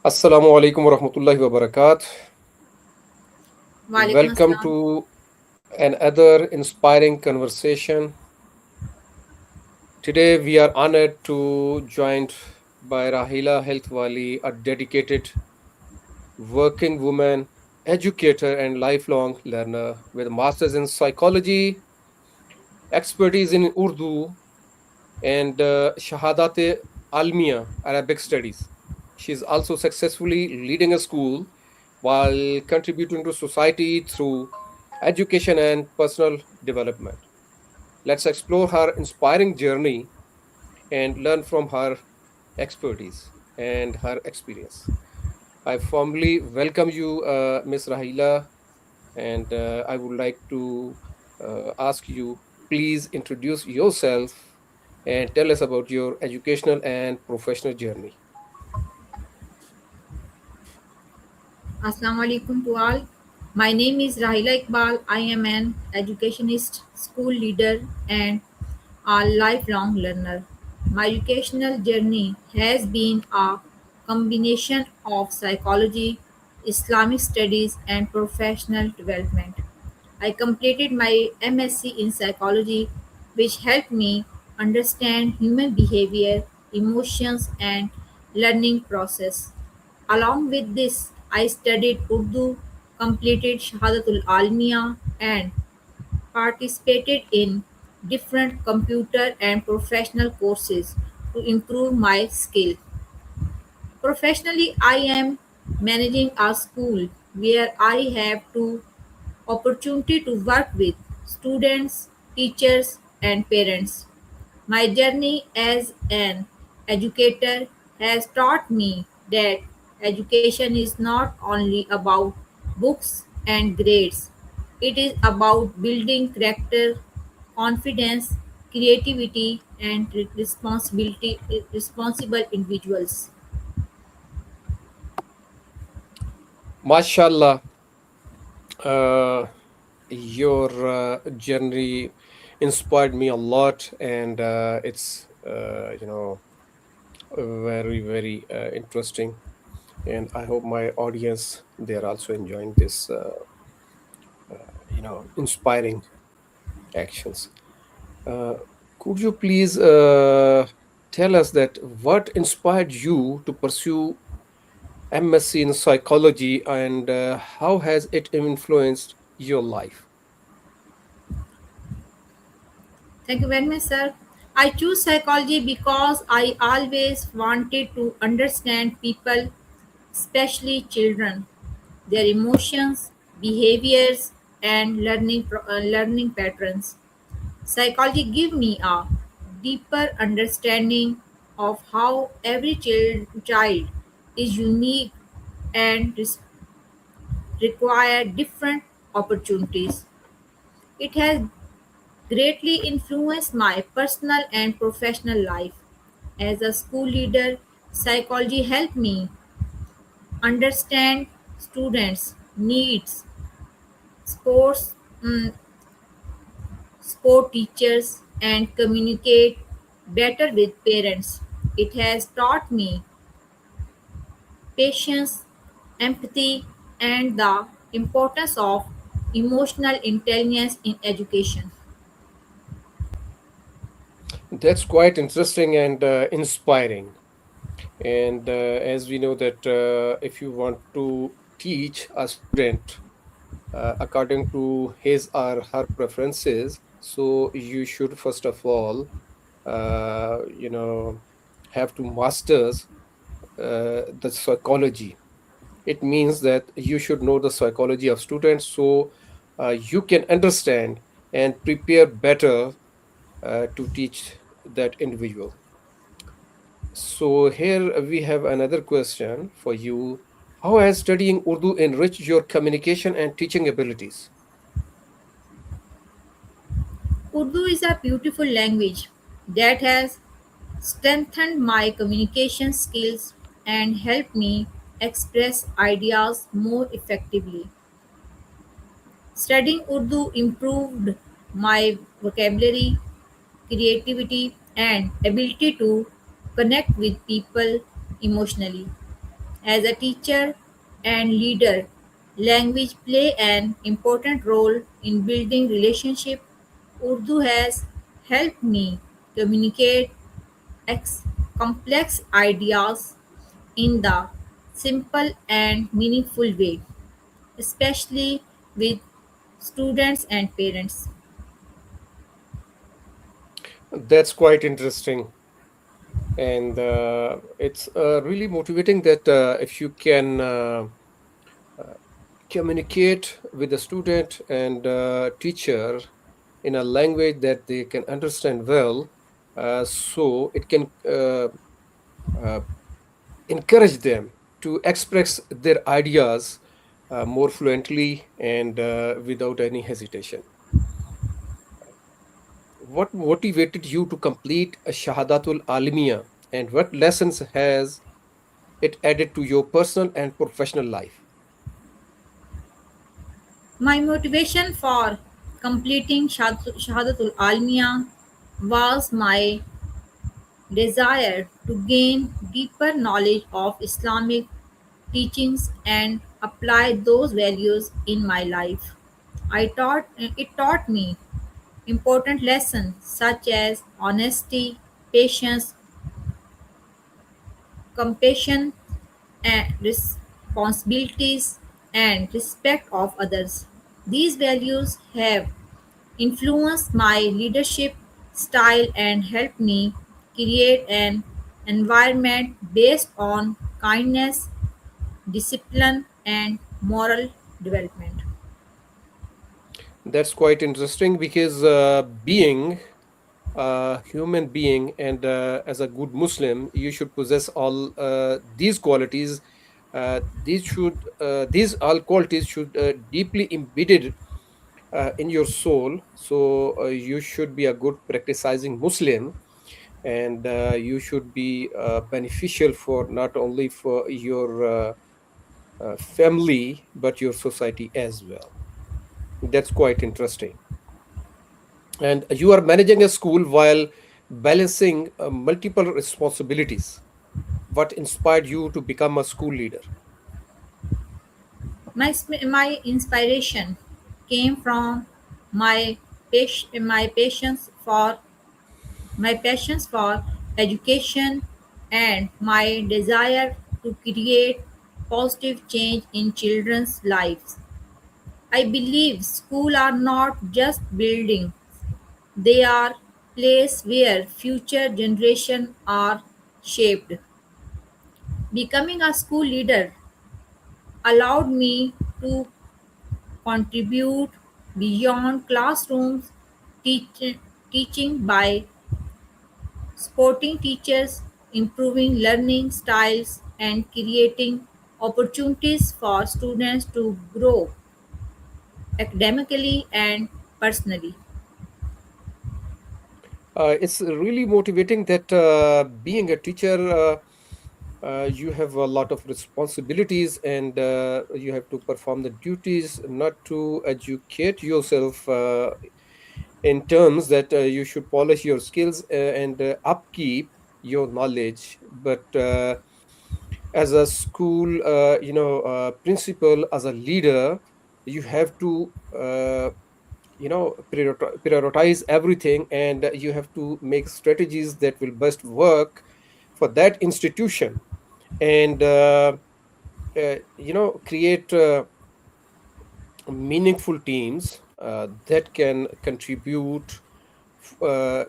Assalamu alaikum wa rahmatullahi wa barakatuh. Walaikum Welcome Assalam. to another inspiring conversation. Today we are honored to joined by Raheela HealthWali, a dedicated working woman, educator and lifelong learner with a master's in psychology, expertise in Urdu and Shahadat-ul-Almia Arabic studies. She is also successfully leading a school while contributing to society through education and personal development. Let's explore her inspiring journey and learn from her expertise and her experience. I formally welcome you, Ms. Rahila, and I would like to ask you please introduce yourself and tell us about your educational and professional journey. Assalamu alaikum to all. My name is Raheela Iqbal. I am an educationist, school leader, and a lifelong learner. My educational journey has been a combination of psychology, Islamic studies, and professional development. I completed my MSc in psychology, which helped me understand human behavior, emotions, and learning process. Along with this, I studied Urdu, completed Shahadat-ul-Almia, and participated in different computer and professional courses to improve my skill. Professionally, I am managing a school where I have to opportunity to work with students, teachers, and parents. My journey as an educator has taught me that education is not only about books and grades, it is about building character, confidence, creativity, and responsible individuals. Mashallah, uh, your journey inspired me a lot, and it's very interesting. And I hope my audience they are also enjoying this inspiring actions. Uh, could you please tell us that what inspired you to pursue MSc in psychology and how has it influenced your life? Thank you very much, sir. I choose psychology because I always wanted to understand people, especially children, their emotions, behaviors, and learning patterns. Psychology give me a deeper understanding of how every child is unique and require different opportunities. It has greatly influenced my personal and professional life. As a school leader, psychology helped me understand students' needs, sports, mm, sport teachers, and communicate better with parents. It has taught me patience, empathy, and the importance of emotional intelligence in education. That's quite interesting and inspiring. And as we know that if you want to teach a student according to his or her preferences, so you should first of all, uh, you know, have to masters the psychology. It means that you should know the psychology of students so you can understand and prepare better to teach that individual. So here we have another question for you. How has studying Urdu enriched your communication and teaching abilities? Urdu is a beautiful language that has strengthened my communication skills and helped me express ideas more effectively. Studying Urdu improved my vocabulary, creativity, and ability to connect with people emotionally. As a teacher and leader, language play an important role in building relationship. Urdu has helped me communicate ex- complex ideas in the simple and meaningful way, especially with students and parents. That's quite interesting. And it's really motivating that if you can uh, communicate with the student and teacher in a language that they can understand well, so it can uh, encourage them to express their ideas more fluently and without any hesitation. What motivated you to complete a Shahadat-ul-Almia, and what lessons has it added to your personal and professional life? My motivation for completing Shahadat-ul-Almia was my desire to gain deeper knowledge of Islamic teachings and apply those values in my life. It taught me important lessons such as honesty, patience, compassion, and responsibilities and respect of others. These values have influenced my leadership style and helped me create an environment based on kindness, discipline, and moral development. That's quite interesting because being a human being and as a good Muslim, you should possess all these qualities. These all qualities should deeply embedded in your soul. So you should be a good practicing Muslim, and you should be beneficial for not only for your family but your society as well. That's quite interesting. And you are managing a school while balancing multiple responsibilities. What inspired you to become a school leader? My inspiration came from my patience for my passions for education and my desire to create positive change in children's lives. I believe schools are not just buildings, they are places where future generations are shaped. Becoming a school leader allowed me to contribute beyond classrooms, teach, teaching by supporting teachers, improving learning styles, and creating opportunities for students to grow academically and personally. It's really motivating that being a teacher, you have a lot of responsibilities and you have to perform the duties, not to educate yourself in terms that you should polish your skills and upkeep your knowledge, but as a school principal, as a leader, you have to prioritize everything, and you have to make strategies that will best work for that institution, and create meaningful teams that can contribute for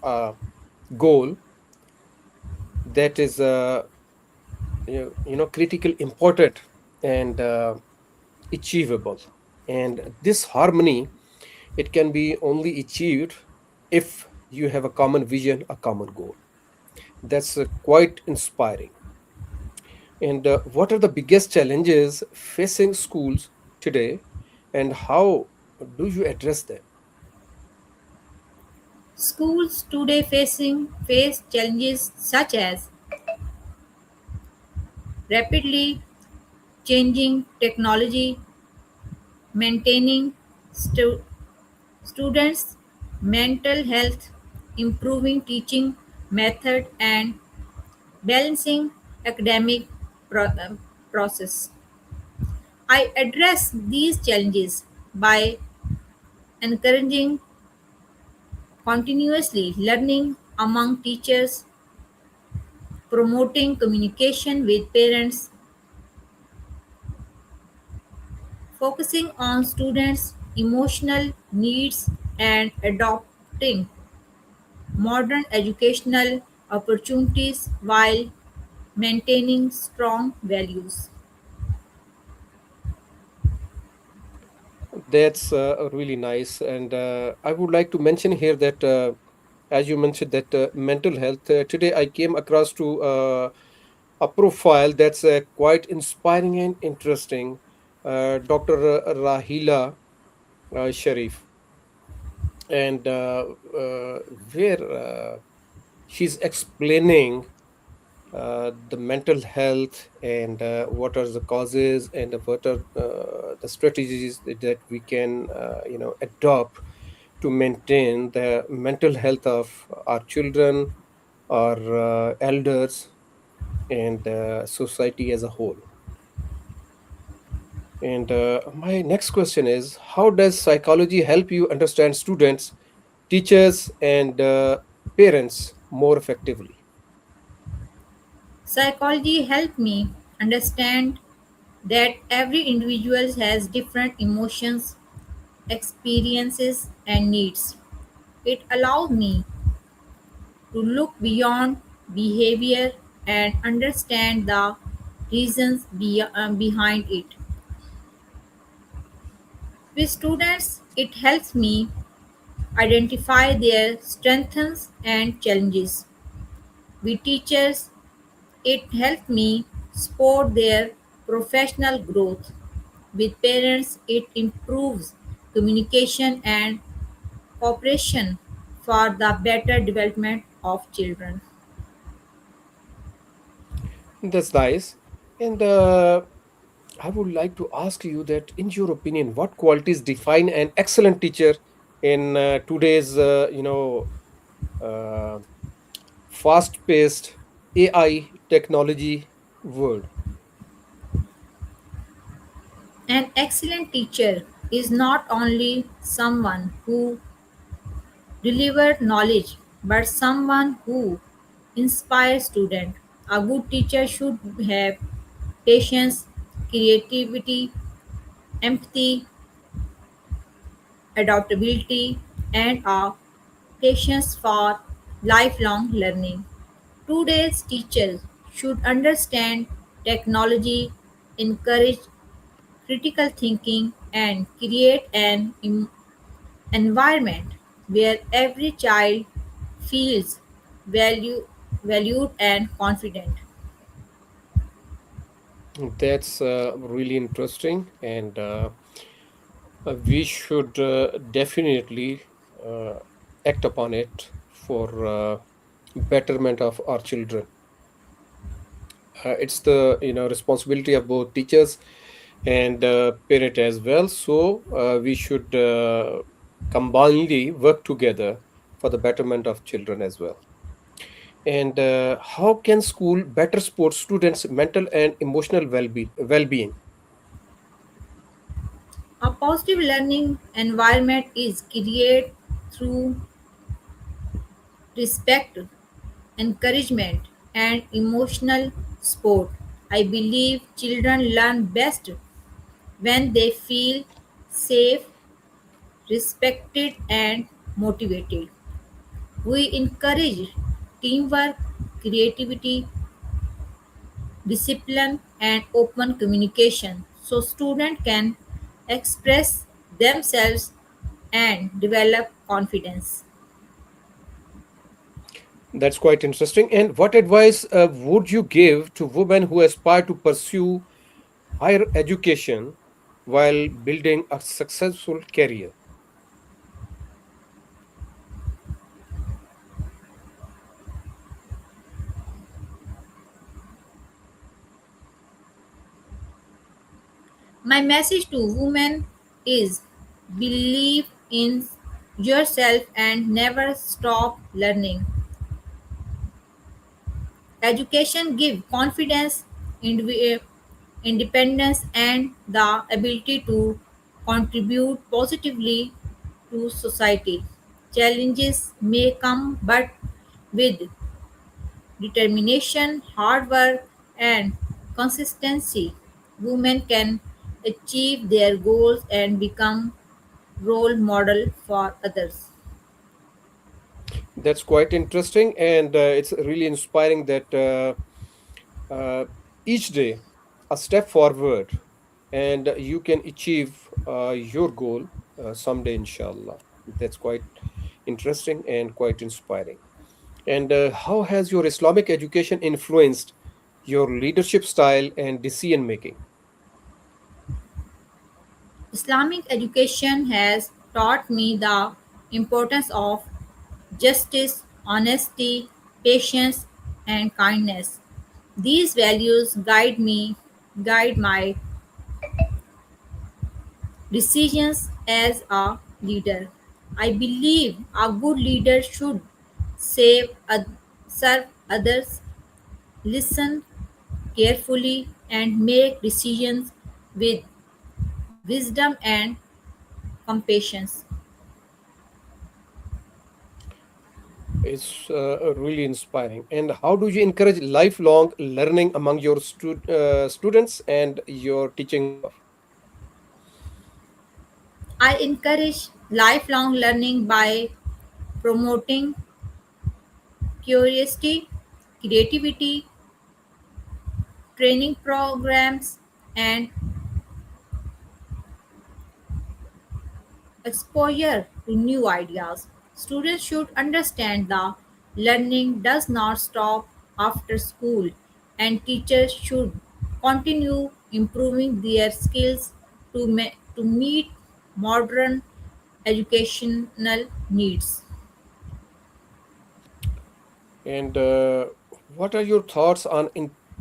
a goal that is critical important and achievable. And this harmony, it can be only achieved if you have a common vision, a common goal. That's quite inspiring. And what are the biggest challenges facing schools today, and how do you address them? Schools today face challenges such as rapidly changing technology, maintaining stu- students' mental health, improving teaching method, and balancing academic process. I address these challenges by encouraging continuously learning among teachers, promoting communication with parents, focusing on students' emotional needs, and adopting modern educational opportunities while maintaining strong values. That's really nice. And I would like to mention here that, as you mentioned, that mental health. Today, I came across to a profile that's quite inspiring and interesting. Dr. Rahila Sharif, and where she's explaining the mental health and what are the causes and what are the strategies that we can adopt to maintain the mental health of our children, our elders, and society as a whole. And my next question is, how does psychology help you understand students, teachers, and parents more effectively? Psychology helped me understand that every individual has different emotions, experiences, and needs. It allowed me to look beyond behavior and understand the reasons behind it. With students, it helps me identify their strengths and challenges. With teachers, it helped me support their professional growth. With parents, it improves communication and cooperation for the better development of children. That's nice. And I would like to ask you that, in your opinion, what qualities define an excellent teacher in today's, uh, fast-paced AI technology world? An excellent teacher is not only someone who delivers knowledge, but someone who inspires students. A good teacher should have patience, creativity, empathy, adaptability, and a patience for lifelong learning. Today's teachers should understand technology, encourage critical thinking, and create an environment where every child feels value, valued and confident. That's really interesting, and we should definitely uh, act upon it for betterment of our children. It's the responsibility of both teachers and parent as well. So we should combinedly work together for the betterment of children as well. And how can school better support students' mental and emotional well-being? A positive learning environment is created through respect, encouragement, and emotional support. I believe children learn best when they feel safe, respected, and motivated. We encourage teamwork, creativity, discipline, and open communication so students can express themselves and develop confidence. That's quite interesting. And what advice would you give to women who aspire to pursue higher education while building a successful career? My message to women is believe in yourself and never stop learning. Education gives confidence, independence, and the ability to contribute positively to society. Challenges may come, but with determination, hard work, and consistency, women can achieve their goals and become role model for others. That's quite interesting, and it's really inspiring that each day a step forward, and you can achieve your goal someday, inshallah. That's quite interesting and quite inspiring. And how has your Islamic education influenced your leadership style and decision making? Islamic education has taught me the importance of justice, honesty, patience, and kindness. These values guide my decisions as a leader. I believe a good leader should save, serve others, listen carefully, and make decisions with wisdom and compassion. It's really inspiring. And how do you encourage lifelong learning among your students and your teaching staff? I encourage lifelong learning by promoting curiosity, creativity, training programs, and exposure to new ideas. Students should understand that learning does not stop after school, and teachers should continue improving their skills to meet modern educational needs. And what are your thoughts on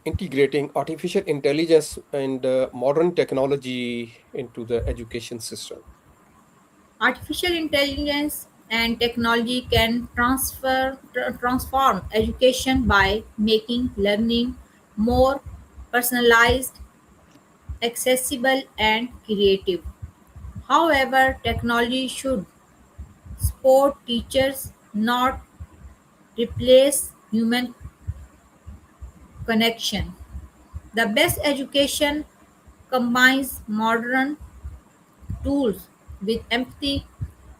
integrating artificial intelligence and modern technology into the education system? Artificial intelligence and technology can transform education by making learning more personalized, accessible, and creative. However, technology should support teachers, not replace human connection. The best education combines modern tools with empathy,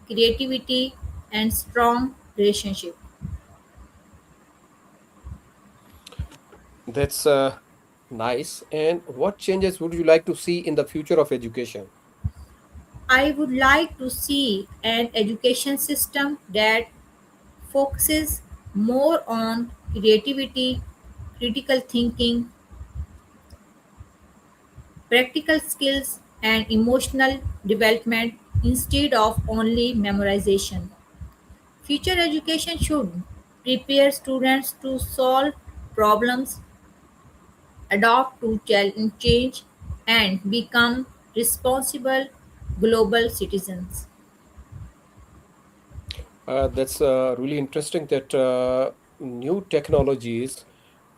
creativity, and strong relationship. That's nice. And what changes would you like to see in the future of education? I would like to see an education system that focuses more on creativity, critical thinking, practical skills, and emotional development instead of only memorization. Future education should prepare students to solve problems, adapt to change, and become responsible global citizens. That's really interesting that new technologies,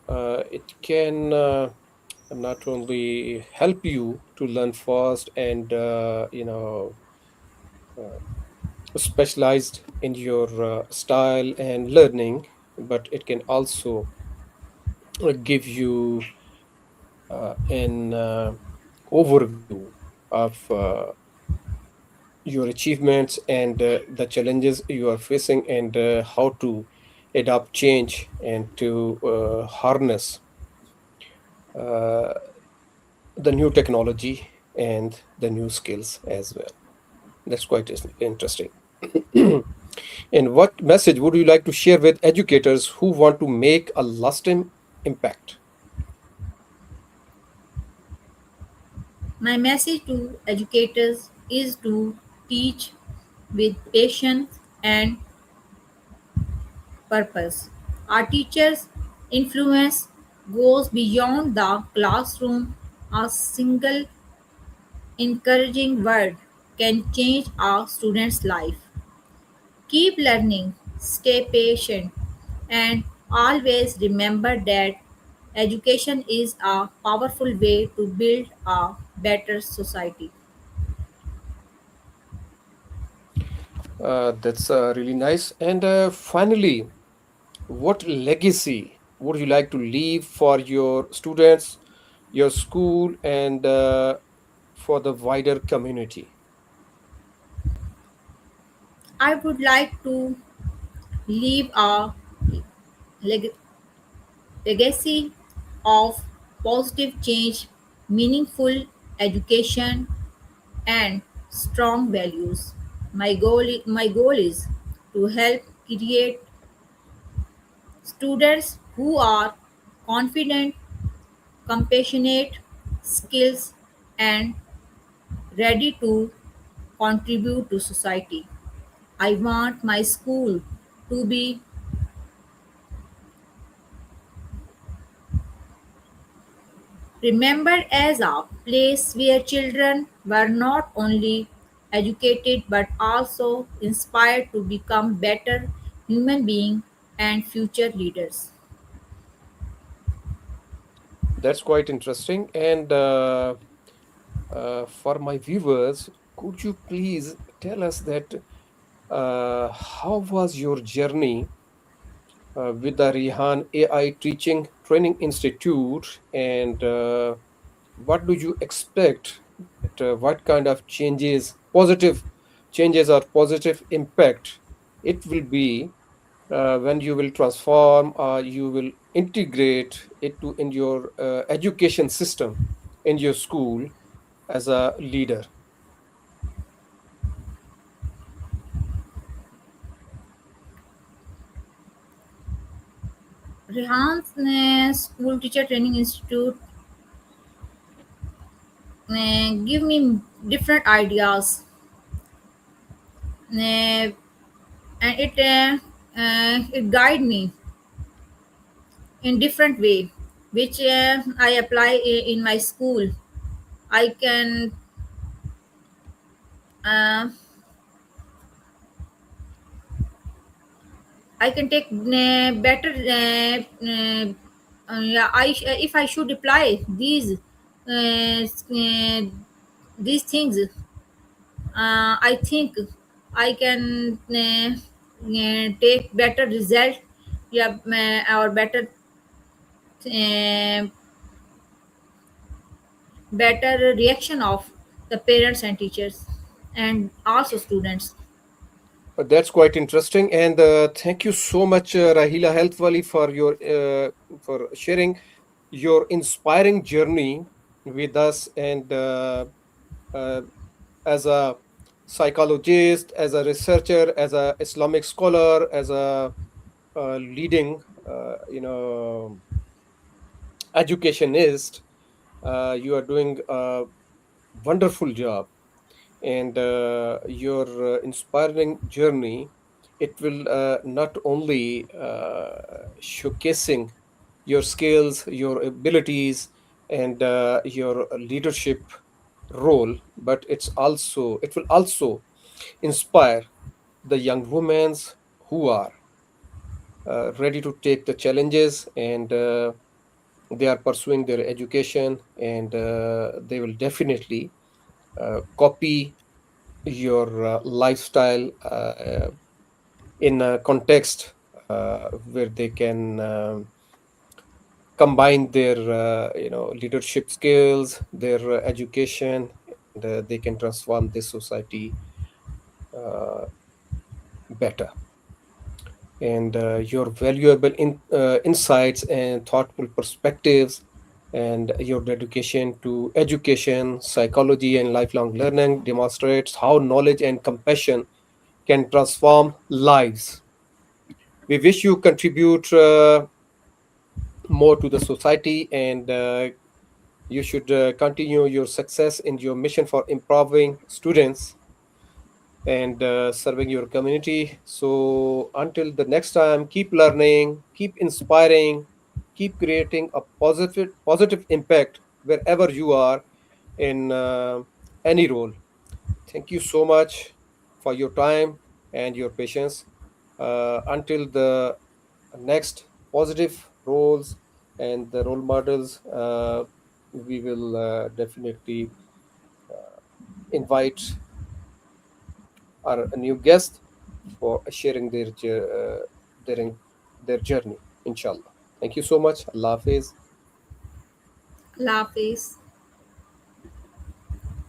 it can not only help you to learn fast and uh, specialized in your style and learning, but it can also give you an overview of your achievements and the challenges you are facing, and how to adapt change and to harness uh, the new technology and the new skills as well. That's quite interesting. And what message would you like to share with educators who want to make a lasting impact? My message to educators is to teach with patience and purpose. Our teachers' influence goes beyond the classroom. A single encouraging word can change a student's life. Keep learning, stay patient, and Always remember that education is a powerful way to build a better society. That's really nice. And finally, what legacy would you like to leave for your students, your school, and for the wider community? I would like to leave a leg- legacy of positive change, meaningful education, and strong values. My goal is to help create students who are confident, compassionate, skills, and ready to contribute to society. I want my school to be remembered as a place where children were not only educated but also inspired to become better human beings and future leaders. That's quite interesting. And for my viewers, could you please tell us that how was your journey with the Rihan AI Teaching Training Institute, and what do you expect that what kind of changes, positive changes or positive impact it will be when you will transform or you will integrate it to in your education system in your school as a leader? Rehan's School Teacher Training Institute give me different ideas, and it guide me in different way, which I apply in my school. I can uh, I can take better. Yeah, if I should apply these things, I think I can take better result. Yeah, or uh, better reaction of the parents and teachers and also students. That's quite interesting, and thank you so much, Rahila HealthWali, for sharing your inspiring journey with us. And uh, as a psychologist, as a researcher, as a Islamic scholar, as a leading, educationist, you are doing a wonderful job, and your inspiring journey, it will not only showcasing your skills, your abilities, and your leadership role, but it will also inspire the young women who are ready to take the challenges, and they are pursuing their education, and they will definitely copy your lifestyle in a context where they can combine their leadership skills, their education, and they can transform this society uh, better. And your valuable insights and thoughtful perspectives, and your dedication to education, psychology, and lifelong learning demonstrates how knowledge and compassion can transform lives. We wish you contribute more to the society, and you should continue your success in your mission for improving students and serving your community. So until the next time, keep learning, keep inspiring, keep creating a positive impact wherever you are in any role. Thank you so much for your time and your patience. Until the next positive roles and the role models, we will definitely invite our new guest for sharing their their journey. Inshallah. Thank you so much. Allah Hafiz. Allah Hafiz.